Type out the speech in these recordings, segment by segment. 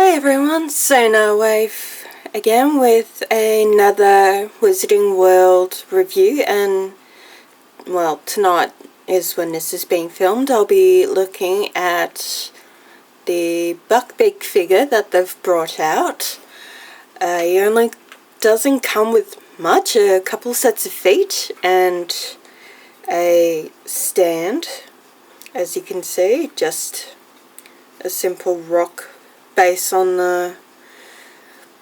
Hey everyone, Sonar Wave again with another Wizarding World review, and well, tonight is when this is being filmed. I'll be looking at the Buckbeak figure that they've brought out. He only doesn't come with much, a couple sets of feet and a stand, as you can see, just a simple rock base on the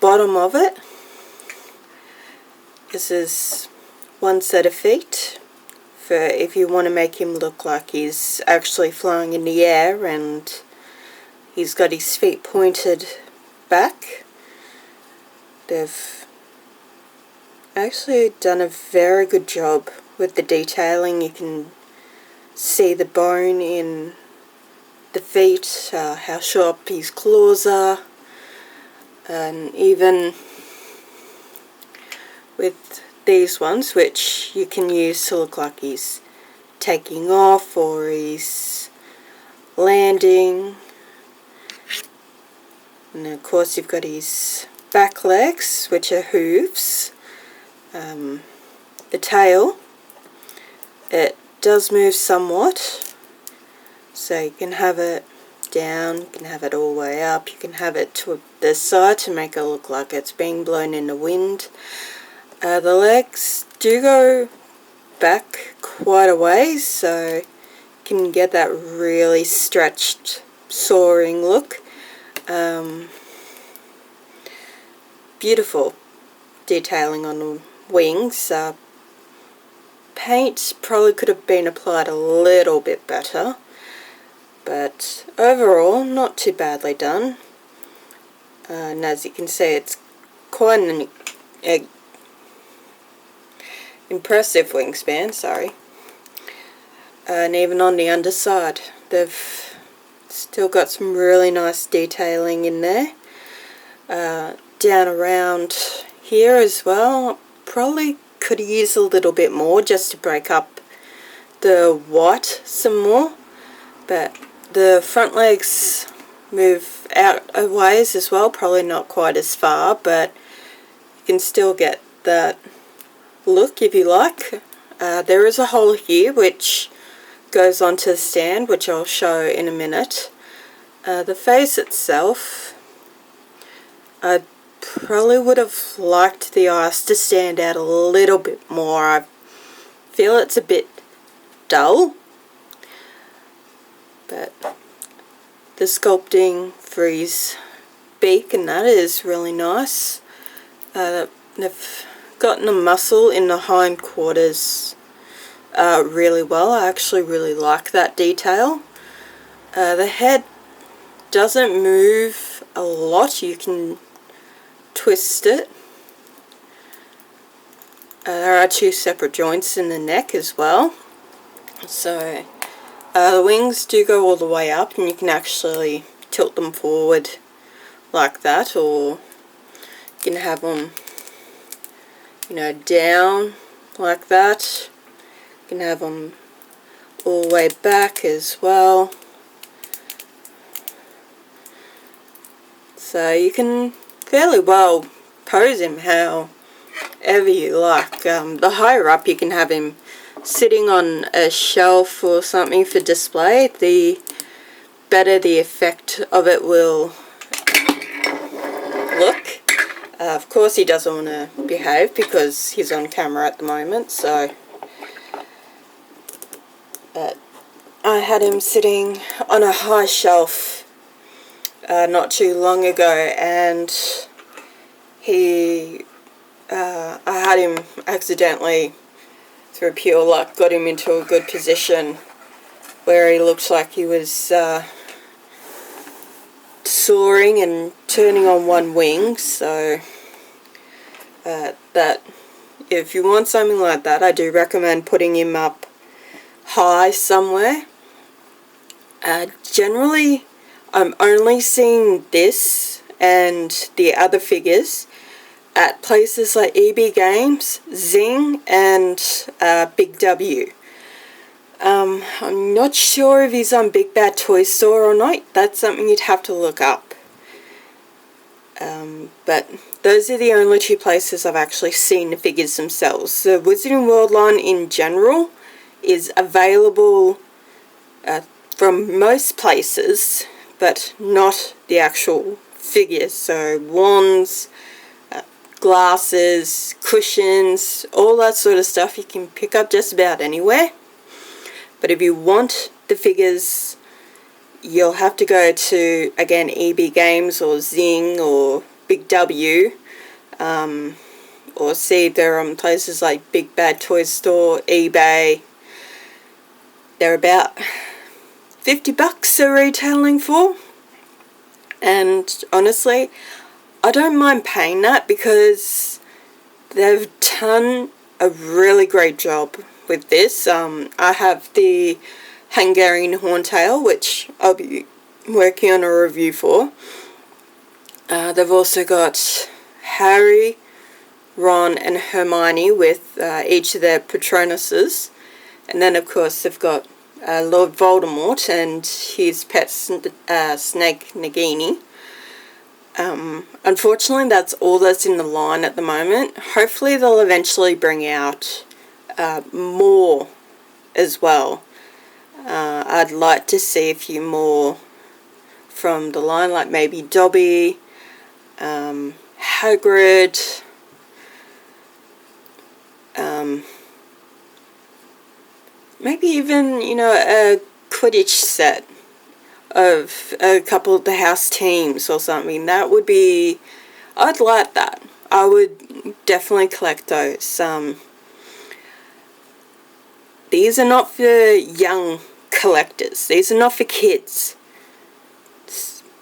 bottom of it. This is one set of feet for if you want to make him look like he's actually flying in the air and he's got his feet pointed back. They've actually done a very good job with the detailing. You can see the bone in the feet, how sharp his claws are, and even with these ones, which you can use to look like he's taking off or he's landing. And of course you've got his back legs, which are hooves. The tail, it does move somewhat. So you can have it down, you can have it all the way up, you can have it to the side to make it look like it's being blown in the wind. The legs do go back quite a ways, so you can get that really stretched, soaring look. Beautiful detailing on the wings. Paint probably could have been applied a little bit better, but overall not too badly done. And as you can see, it's quite an impressive wingspan, sorry. And even on the underside, they've still got some really nice detailing in there. Down around here as well, probably could use a little bit more just to break up the white some more, but the front legs move out a ways as well, probably not quite as far, but you can still get that look if you like. There is a hole here which goes onto the stand, which I'll show in a minute. The face itself, I probably would have liked the eyes to stand out a little bit more. I feel it's a bit dull, but the sculpting for his beak and that is really nice. They've gotten the muscle in the hindquarters really well. I actually really like that detail. The head doesn't move a lot. You can twist it. There are two separate joints in the neck as well. So the wings do go all the way up, and you can actually tilt them forward like that, or you can have them, down like that. You can have them all the way back as well. So you can fairly well pose him however you like. The higher up you can have him sitting on a shelf or something for display, the better the effect of it will look. Of course he doesn't want to behave because he's on camera at the moment, so but I had him sitting on a high shelf not too long ago, and I had him accidentally, through pure luck, got him into a good position where he looked like he was soaring and turning on one wing. So that if you want something like that, I do recommend putting him up high somewhere. Generally I'm only seeing this and the other figures at places like EB Games, Zing, and Big W. I'm not sure. sure if he's on Big Bad Toy Store or not. That's something you'd have to look up. But those are the only two places I've actually seen the figures themselves. The Wizarding World line in general is available from most places, but not the actual figures. So wands, glasses, cushions, all that sort of stuff you can pick up just about anywhere. But if you want the figures, you'll have to go to, again, EB Games or Zing or Big W, or see if they're on places like Big Bad Toy Store, eBay. They're about $50 they're retailing for, and honestly, I don't mind paying that because they've done a really great job with this. I have the Hungarian Horntail, which I'll be working on a review for. They've also got Harry, Ron and Hermione with each of their Patronuses. And then of course they've got Lord Voldemort and his pet snake Nagini. Unfortunately that's all that's in the line at the moment. Hopefully they'll eventually bring out more as well. I'd like to see a few more from the line, like maybe Dobby, Hagrid, maybe even, a Quidditch set of a couple of the house teams or something. That would be, I'd like that. I would definitely collect those. These are not for young collectors. These are not for kids.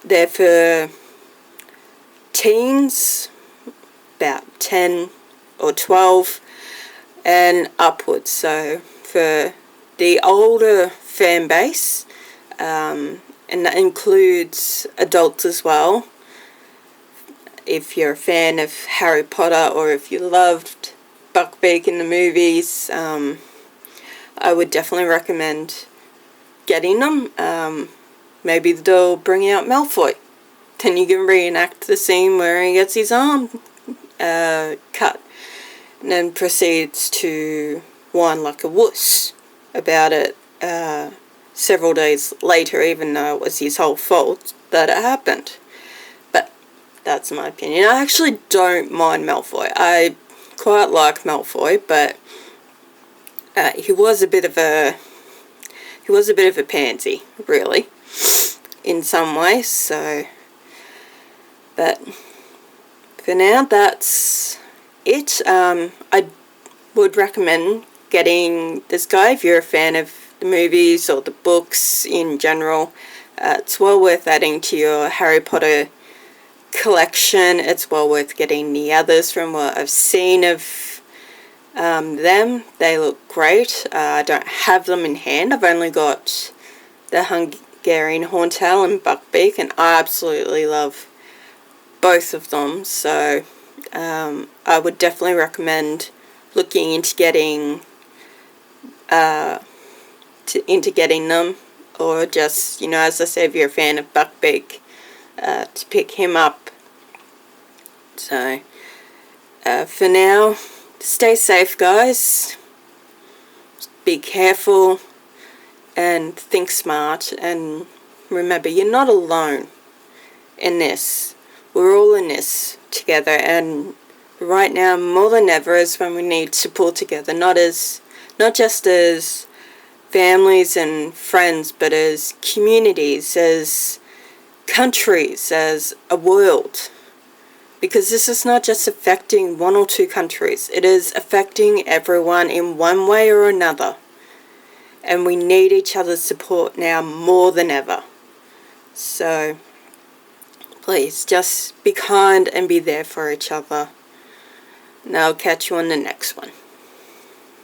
They're for teens, about 10 or 12 and upwards. So for the older fan base, and that includes adults as well. If you're a fan of Harry Potter or if you loved Buckbeak in the movies, I would definitely recommend getting them. Maybe they'll bring out Malfoy. Then you can reenact the scene where he gets his arm cut and then proceeds to whine like a wuss about it several days later, even though it was his whole fault that it happened. But that's my opinion. I actually don't mind Malfoy. I quite like Malfoy, but he was a bit of a pansy, really, in some ways. So, but for now, that's it. I would recommend getting this guy if you're a fan of the movies or the books in general. It's well worth adding to your Harry Potter collection. It's well worth getting the others from what I've seen of them. They look great. I don't have them in hand. I've only got the Hungarian Horntail and Buckbeak, and I absolutely love both of them. So I would definitely recommend looking into getting them, or just, as I said, if you're a fan of Buckbeak, to pick him up. So for now, stay safe, guys. Be careful and think smart, and remember, you're not alone in this. We're all in this together, and right now more than ever is when we need to pull together, not just as families and friends, but as communities, as countries, as a world. Because this is not just affecting one or two countries, it is affecting everyone in one way or another. And we need each other's support now more than ever. So please, just be kind and be there for each other. And I'll catch you on the next one.